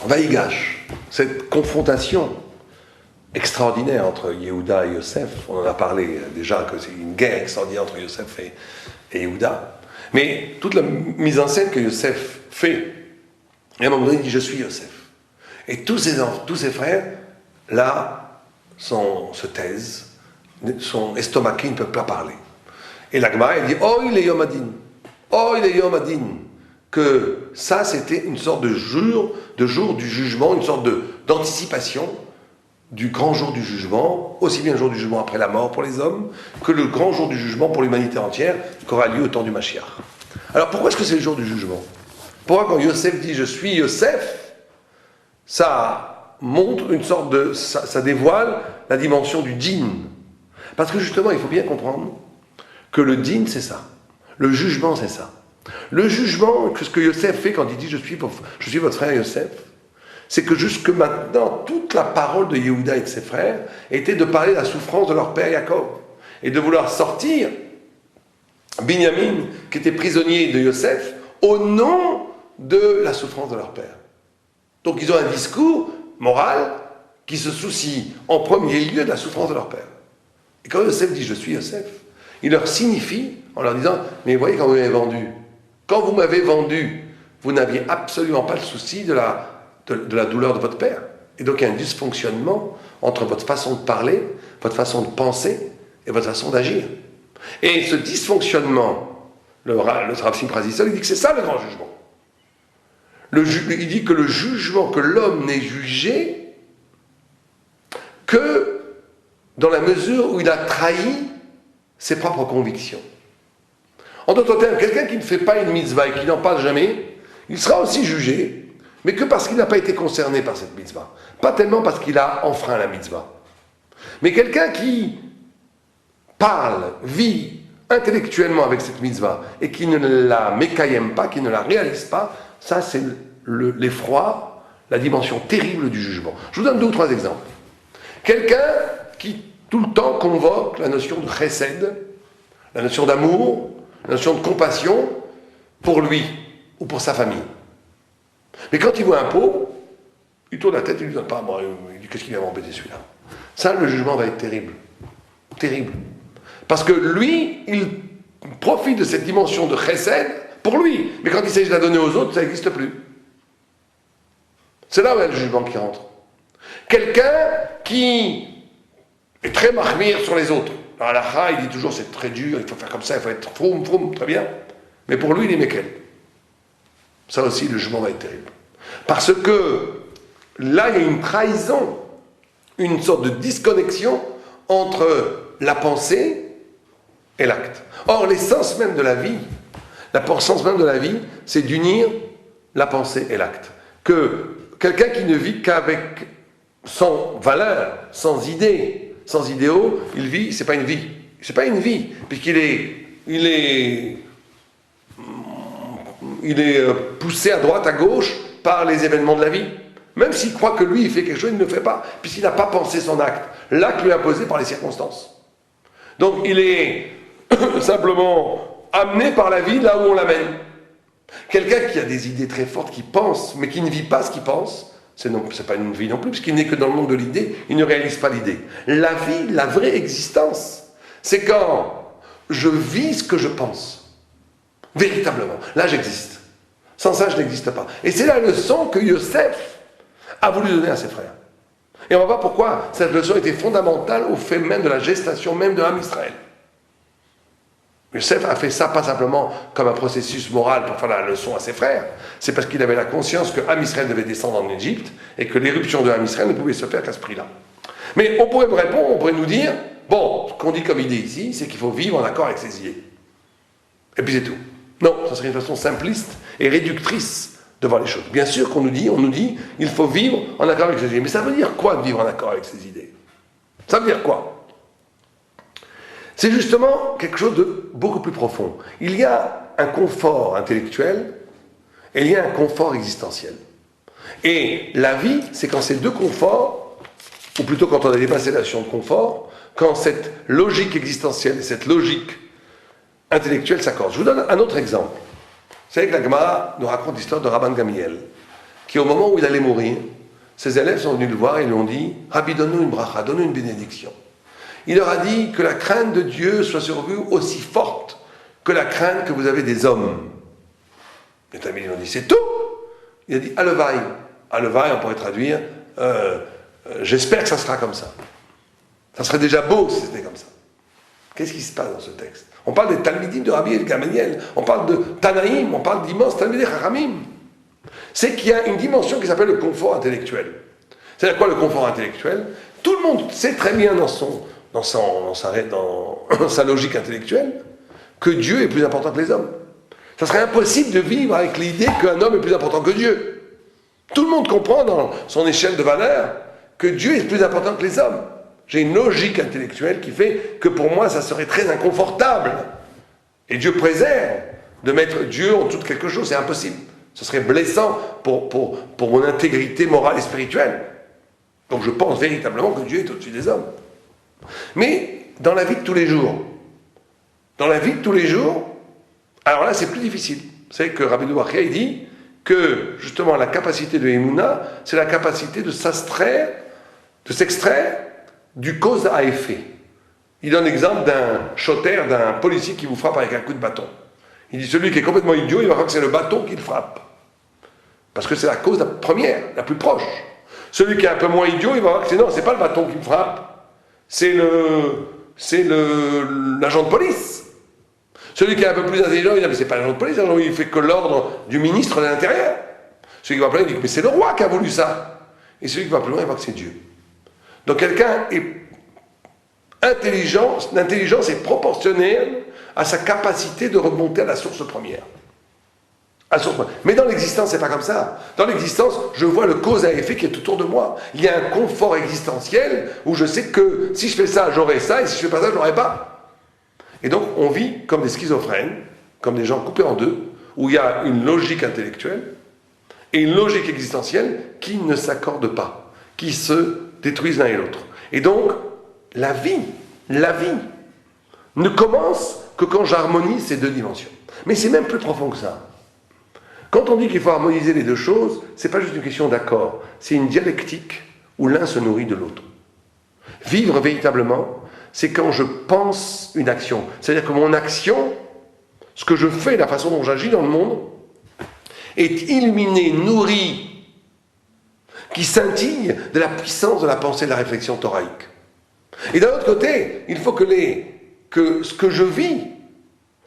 Vaïgash, cette confrontation extraordinaire entre Yehuda et Yosef, on en a parlé déjà que c'est une guerre extraordinaire entre Yosef et Yehuda, mais toute la mise en scène que Yosef fait, et à un moment donné il dit je suis Yosef. Et tous ses frères, là, se taisent, sont estomaqués, ils ne peuvent pas parler. Et la Gemara, elle dit oh il est Yom Hadin, oh il est Yom Hadin, que ça c'était une sorte de jour du jugement, une sorte d'anticipation du grand jour du jugement, aussi bien le jour du jugement après la mort pour les hommes, que le grand jour du jugement pour l'humanité entière, qui aura lieu au temps du Mashiach. Alors pourquoi est-ce que c'est le jour du jugement? Pourquoi quand Yosef dit « je suis Yosef », ça montre une sorte de... ça dévoile la dimension du din. Parce que justement, il faut bien comprendre que le din, c'est ça. Le jugement, c'est ça. Le jugement, ce que Yosef fait quand il dit « je suis votre frère Yosef », c'est que jusque maintenant, toute la parole de Yehuda et de ses frères était de parler de la souffrance de leur père Jacob et de vouloir sortir Binyamin, qui était prisonnier de Yosef, au nom de la souffrance de leur père. Donc ils ont un discours moral qui se soucie en premier lieu de la souffrance de leur père. Et quand Yosef dit « je suis Yosef », il leur signifie, en leur disant « mais vous voyez quand vous m'avez vendu, vous n'aviez absolument pas le souci de la douleur de votre père. Et donc il y a un dysfonctionnement entre votre façon de parler, votre façon de penser et votre façon d'agir. Et ce dysfonctionnement, le Rav Simcha Zissel, il dit que c'est ça le grand jugement. Il dit que le jugement, que l'homme n'est jugé que dans la mesure où il a trahi ses propres convictions. En d'autres termes, quelqu'un qui ne fait pas une mitzvah et qui n'en parle jamais, il sera aussi jugé, mais que parce qu'il n'a pas été concerné par cette mitzvah. Pas tellement parce qu'il a enfreint la mitzvah. Mais quelqu'un qui parle, vit intellectuellement avec cette mitzvah et qui ne la mékayem pas, qui ne la réalise pas, ça c'est l'effroi, la dimension terrible du jugement. Je vous donne 2 ou 3 exemples. Quelqu'un qui tout le temps convoque la notion de chesed, la notion d'amour, la notion de compassion pour lui ou pour sa famille. Mais quand il voit un pot, il tourne la tête, il ne lui donne pas. Bon, il dit qu'est-ce qu'il vient m'embêter celui-là. Ça, le jugement va être terrible. Terrible. Parce que lui, il profite de cette dimension de chesed pour lui. Mais quand il s'agit de la donner aux autres, ça n'existe plus. C'est là où il y a le jugement qui rentre. Quelqu'un qui est très mahmir sur les autres. Dans la il dit toujours c'est très dur, il faut faire comme ça, il faut être froum, très bien. Mais pour lui, il est méquel. Ça aussi, le jugement va être terrible. Parce que là, il y a une trahison, une sorte de disconnexion entre la pensée et l'acte. Or, l'essence même de la vie, c'est d'unir la pensée et l'acte. Que quelqu'un qui ne vit qu'avec, sans valeur, sans idée, sans idéaux, il vit, c'est pas une vie. C'est pas une vie, puisqu'il est poussé à droite, à gauche, par les événements de la vie. Même s'il croit que lui, il fait quelque chose, il ne le fait pas, puisqu'il n'a pas pensé son acte. L'acte lui est imposé par les circonstances. Donc il est simplement amené par la vie là où on l'amène. Quelqu'un qui a des idées très fortes, qui pense, mais qui ne vit pas ce qu'il pense, c'est pas une vie non plus, puisqu'il n'est que dans le monde de l'idée, il ne réalise pas l'idée. La vie, la vraie existence, c'est quand je vis ce que je pense. Véritablement. Là, j'existe. Sans ça, je n'existe pas. Et c'est la leçon que Yosef a voulu donner à ses frères. Et on va voir pourquoi cette leçon était fondamentale au fait même de la gestation même de Am Israël. Yosef a fait ça pas simplement comme un processus moral pour faire la leçon à ses frères, c'est parce qu'il avait la conscience que Am Israël devait descendre en Égypte et que l'éruption de Am Israël ne pouvait se faire qu'à ce prix-là. Mais on pourrait me répondre, on pourrait nous dire, bon, ce qu'on dit comme idée ici, c'est qu'il faut vivre en accord avec ses idées. Et puis c'est tout. Non, ça serait une façon simpliste et réductrice de voir les choses. Bien sûr qu'on nous dit, il faut vivre en accord avec ses idées. Mais ça veut dire quoi de vivre en accord avec ses idées? Ça veut dire quoi? C'est justement quelque chose de beaucoup plus profond. Il y a un confort intellectuel et il y a un confort existentiel. Et la vie, c'est quand ces deux conforts, ou plutôt quand on a dépassé la notion de confort, quand cette logique existentielle et cette logique intellectuelle s'accordent. Je vous donne un autre exemple. Vous savez que la Gemara nous raconte l'histoire de Rabban Gamliel. qui, au moment où il allait mourir, ses élèves sont venus le voir et lui ont dit « Rabbi, donne-nous une bracha, donne-nous une bénédiction. » Il leur a dit que la crainte de Dieu soit sur vous aussi forte que la crainte que vous avez des hommes. Les Talmidim ont dit « C'est tout !» Il a dit « Alevaï ». Alevaï, on pourrait traduire j'espère que ça sera comme ça. Ça serait déjà beau si c'était comme ça. Qu'est-ce qui se passe dans ce texte? On parle des Talmidim de Rabbi Gamaliel, on parle de Tanaïm, on parle d'immenses Talmidei Chachamim. C'est qu'il y a une dimension qui s'appelle le confort intellectuel. C'est-à-dire quoi le confort intellectuel? Tout le monde sait très bien dans sa logique intellectuelle que Dieu est plus important que les hommes. Ça serait impossible de vivre avec l'idée qu'un homme est plus important que Dieu. Tout le monde comprend dans son échelle de valeur que Dieu est plus important que les hommes. J'ai une logique intellectuelle qui fait que pour moi ça serait très inconfortable. Et Dieu préserve de mettre Dieu en dessous de quelque chose, c'est impossible. Ce serait blessant pour mon intégrité morale et spirituelle. Donc je pense véritablement que Dieu est au-dessus des hommes. Mais dans la vie de tous les jours, alors là c'est plus difficile. C'est que Rabbi Douachia il dit que justement la capacité de Emouna, c'est la capacité de s'extraire du cause à effet. Il donne l'exemple d'un shotter, d'un policier qui vous frappe avec un coup de bâton. Il dit celui qui est complètement idiot, il va croire que c'est le bâton qui le frappe. Parce que c'est la cause première, la plus proche. Celui qui est un peu moins idiot, il va voir que c'est pas le bâton qui me frappe, c'est l'agent de police. Celui qui est un peu plus intelligent, il dit mais c'est pas l'agent de police, il fait que l'ordre du ministre de l'Intérieur. Celui qui va plus loin, il dit mais c'est le roi qui a voulu ça. Et celui qui va plus loin, il voit que c'est Dieu. Donc quelqu'un est intelligent, l'intelligence est proportionnelle à sa capacité de remonter à la source première. Mais dans l'existence, c'est pas comme ça. Dans l'existence, je vois le cause à effet qui est autour de moi. Il y a un confort existentiel où je sais que si je fais ça, j'aurai ça, et si je fais pas ça, je l'aurai pas. Et donc, on vit comme des schizophrènes, comme des gens coupés en deux, où il y a une logique intellectuelle et une logique existentielle qui ne s'accordent pas, qui se détruisent l'un et l'autre. Et donc, la vie ne commence que quand j'harmonise ces deux dimensions. Mais c'est même plus profond que ça. Quand on dit qu'il faut harmoniser les deux choses, c'est pas juste une question d'accord, c'est une dialectique où l'un se nourrit de l'autre. Vivre véritablement, c'est quand je pense une action. C'est-à-dire que mon action, ce que je fais, la façon dont j'agis dans le monde, est illuminé, nourri, qui scintille de la puissance de la pensée et de la réflexion thoraïque. Et d'un autre côté, il faut que ce que je vis,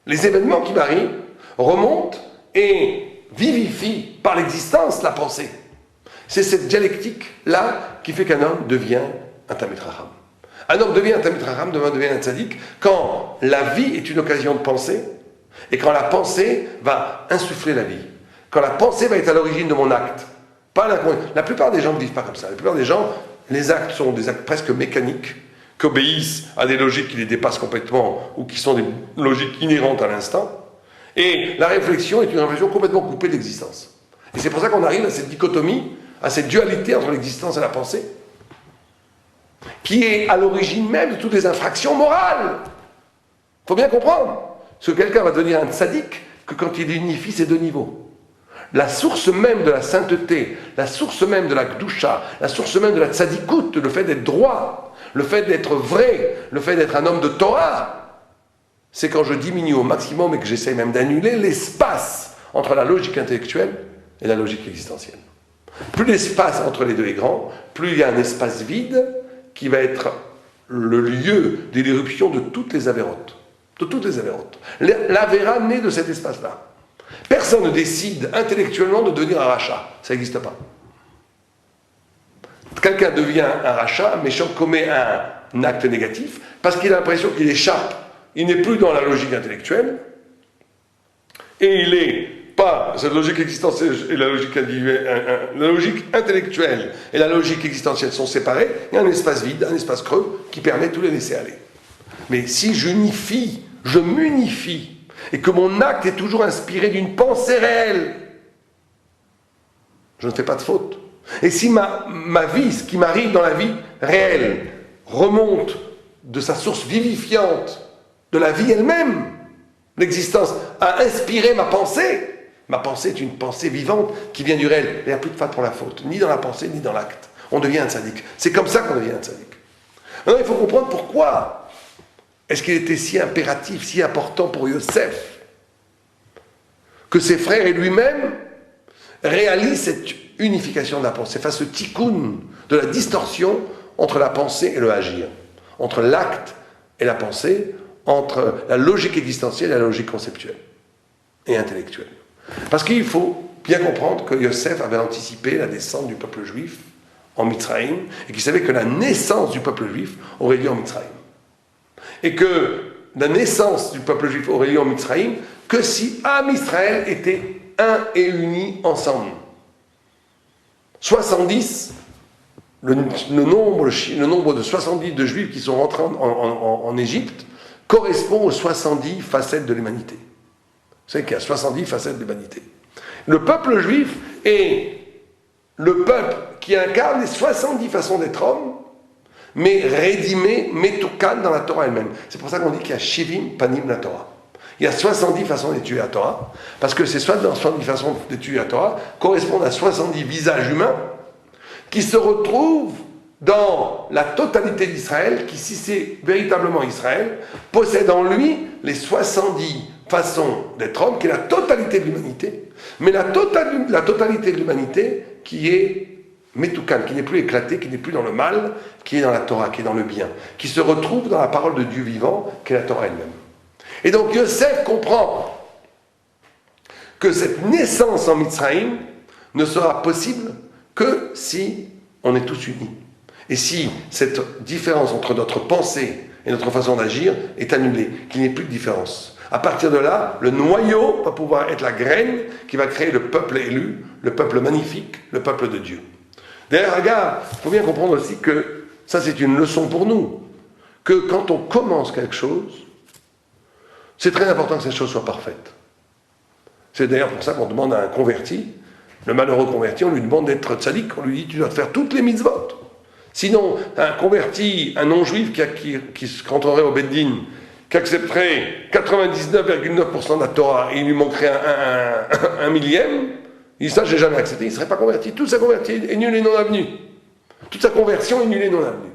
les événements qui m'arrivent, remontent et vivifient par l'existence la pensée. C'est cette dialectique-là qui fait qu'un homme devient un Talmid Chacham. Un homme devient un Talmid Chacham, devient un tzaddik, quand la vie est une occasion de penser, et quand la pensée va insuffler la vie. Quand la pensée va être à l'origine de mon acte. La plupart des gens ne vivent pas comme ça. La plupart des gens, les actes sont des actes presque mécaniques, qui obéissent à des logiques qui les dépassent complètement, ou qui sont des logiques inhérentes à l'instant. Et la réflexion est une réflexion complètement coupée de l'existence. Et c'est pour ça qu'on arrive à cette dichotomie, à cette dualité entre l'existence et la pensée, qui est à l'origine même de toutes les infractions morales. Il faut bien comprendre. Parce que quelqu'un va devenir un tzaddik que quand il unifie ces deux niveaux. La source même de la sainteté, la source même de la gdusha, la source même de la tzadikout, le fait d'être droit, le fait d'être vrai, le fait d'être un homme de Torah, c'est quand je diminue au maximum et que j'essaie même d'annuler l'espace entre la logique intellectuelle et la logique existentielle. Plus l'espace entre les deux est grand, plus il y a un espace vide qui va être le lieu de l'éruption de toutes les avérotes. De toutes les avérotes. L'avéra naît de cet espace-là. Personne ne décide intellectuellement de devenir un rachat. Ça n'existe pas. Quelqu'un devient un rachat, un méchant commet un acte négatif, parce qu'il a l'impression qu'il échappe. Il n'est plus dans la logique intellectuelle, et il n'est pas, cette logique existentielle et la logique individuelle, la logique intellectuelle et la logique existentielle sont séparées, il y a un espace vide, un espace creux, qui permet de tout les laisser aller. Mais si j'unifie, je m'unifie, et que mon acte est toujours inspiré d'une pensée réelle, je ne fais pas de faute. Et si ma vie, ce qui m'arrive dans la vie réelle, remonte de sa source vivifiante, de la vie elle-même, l'existence a inspiré ma pensée, Ma pensée est une pensée vivante qui vient du réel. Il n'y a plus de place pour la faute, ni dans la pensée, ni dans l'acte. On devient un tzaddik. C'est comme ça qu'on devient un tzaddik. Maintenant, il faut comprendre pourquoi est-ce qu'il était si impératif, si important pour Yosef que ses frères et lui-même réalisent cette unification de la pensée, face au tikkun de la distorsion entre la pensée et le agir, entre l'acte et la pensée, entre la logique existentielle et la logique conceptuelle et intellectuelle. Parce qu'il faut bien comprendre que Yosef avait anticipé la descente du peuple juif en Mitzraïm et qu'il savait que la naissance du peuple juif aurait lieu en Mitzraïm. Et que la naissance du peuple juif aurait lieu en Mitzraïm que si Am Israël était un et uni ensemble. 70, le nombre de 70 de juifs qui sont rentrés en Égypte correspond aux 70 facettes de l'humanité. Vous savez qu'il y a 70 facettes de l'humanité. Le peuple juif est le peuple qui incarne les 70 façons d'être homme, mais rédimé, metoukan dans la Torah elle-même. C'est pour ça qu'on dit qu'il y a Shivim Panim la Torah. Il y a 70 façons d'étudier la Torah, parce que ces 70 façons d'étudier la Torah correspondent à 70 visages humains qui se retrouvent dans la totalité d'Israël, qui, si c'est véritablement Israël, possède en lui les 70 façons d'être homme, qui est la totalité de l'humanité, mais la totalité de l'humanité qui est Metoukan, qui n'est plus éclaté, qui n'est plus dans le mal, qui est dans la Torah, qui est dans le bien, qui se retrouve dans la parole de Dieu vivant, qui est la Torah elle-même. Et donc Yosef comprend que cette naissance en Mitzraïm ne sera possible que si on est tous unis. Et si cette différence entre notre pensée et notre façon d'agir est annulée, qu'il n'y ait plus de différence. À partir de là, le noyau va pouvoir être la graine qui va créer le peuple élu, le peuple magnifique, le peuple de Dieu. D'ailleurs, regarde, il faut bien comprendre aussi que ça c'est une leçon pour nous, que quand on commence quelque chose, c'est très important que cette chose soit parfaite. C'est d'ailleurs pour ça qu'on demande à un converti, le malheureux converti, on lui demande d'être tzaddik, on lui dit tu dois faire toutes les mitzvot. Sinon, un converti, un non-juif qui rentrerait au Beddin, qui accepterait 99,9% de la Torah et il lui manquerait un millième, il dit ça, je n'ai jamais accepté, il ne serait pas converti. Toute sa conversion est nulle et non avenue. Toute sa conversion est nulle et non avenue.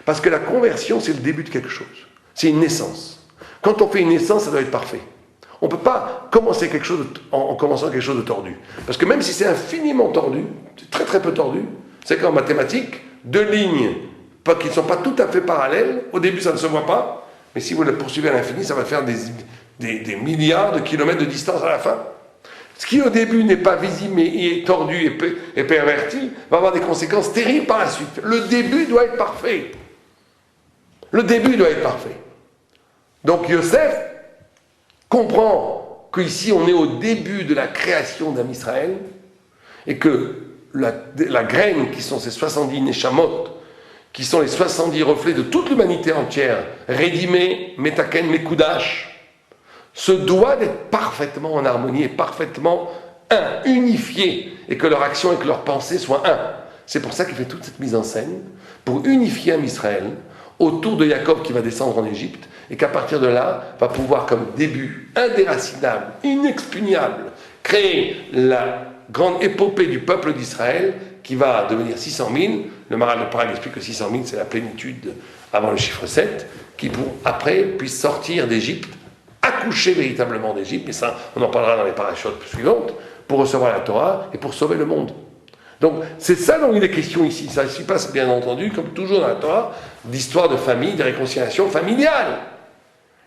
Parce que la conversion, c'est le début de quelque chose. C'est une naissance. Quand on fait une naissance, ça doit être parfait. On ne peut pas commencer quelque chose en commençant quelque chose de tordu. Parce que même si c'est infiniment tordu, c'est très très peu tordu, c'est qu'en mathématiques, deux lignes qui ne sont pas tout à fait parallèles, au début ça ne se voit pas, mais si vous les poursuivez à l'infini, ça va faire des milliards de kilomètres de distance à la fin. Ce qui au début n'est pas visible mais est tordu et perverti, va avoir des conséquences terribles par la suite. Le début doit être parfait. Le début doit être parfait. Donc Yosef comprend qu'ici on est au début de la création d'Am Israël et que la graine qui sont ces 70 Neshamot, qui sont les 70 reflets de toute l'humanité entière, Rédimé, Metaken, Mekoudash, se doit d'être parfaitement en harmonie et parfaitement unifié, et que leur action et que leur pensée soient un. C'est pour ça qu'il fait toute cette mise en scène, pour unifier Am Israël autour de Jacob qui va descendre en Égypte, et qu'à partir de là, va pouvoir comme début indéracinable, inexpugnable, créer la grande épopée du peuple d'Israël qui va devenir 600 000. Le Maharal de Prague explique que 600 000 c'est la plénitude avant le chiffre 7, qui pour après puisse sortir d'Égypte, accoucher véritablement d'Égypte, mais ça on en parlera dans les parachutes suivantes, pour recevoir la Torah et pour sauver le monde. Donc c'est ça dont il est question ici. Ça se passe bien entendu, comme toujours dans la Torah, d'histoire de famille, de réconciliation familiale.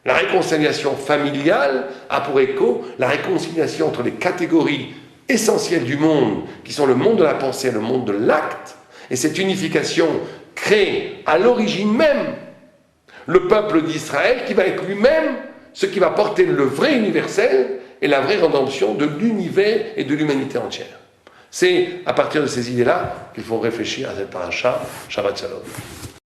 La réconciliation familiale a pour écho la réconciliation entre les catégories essentielles du monde, qui sont le monde de la pensée et le monde de l'acte, et cette unification crée à l'origine même le peuple d'Israël qui va être lui-même ce qui va porter le vrai universel et la vraie rédemption de l'univers et de l'humanité entière. C'est à partir de ces idées-là qu'il faut réfléchir à cette paracha. Shabbat Shalom.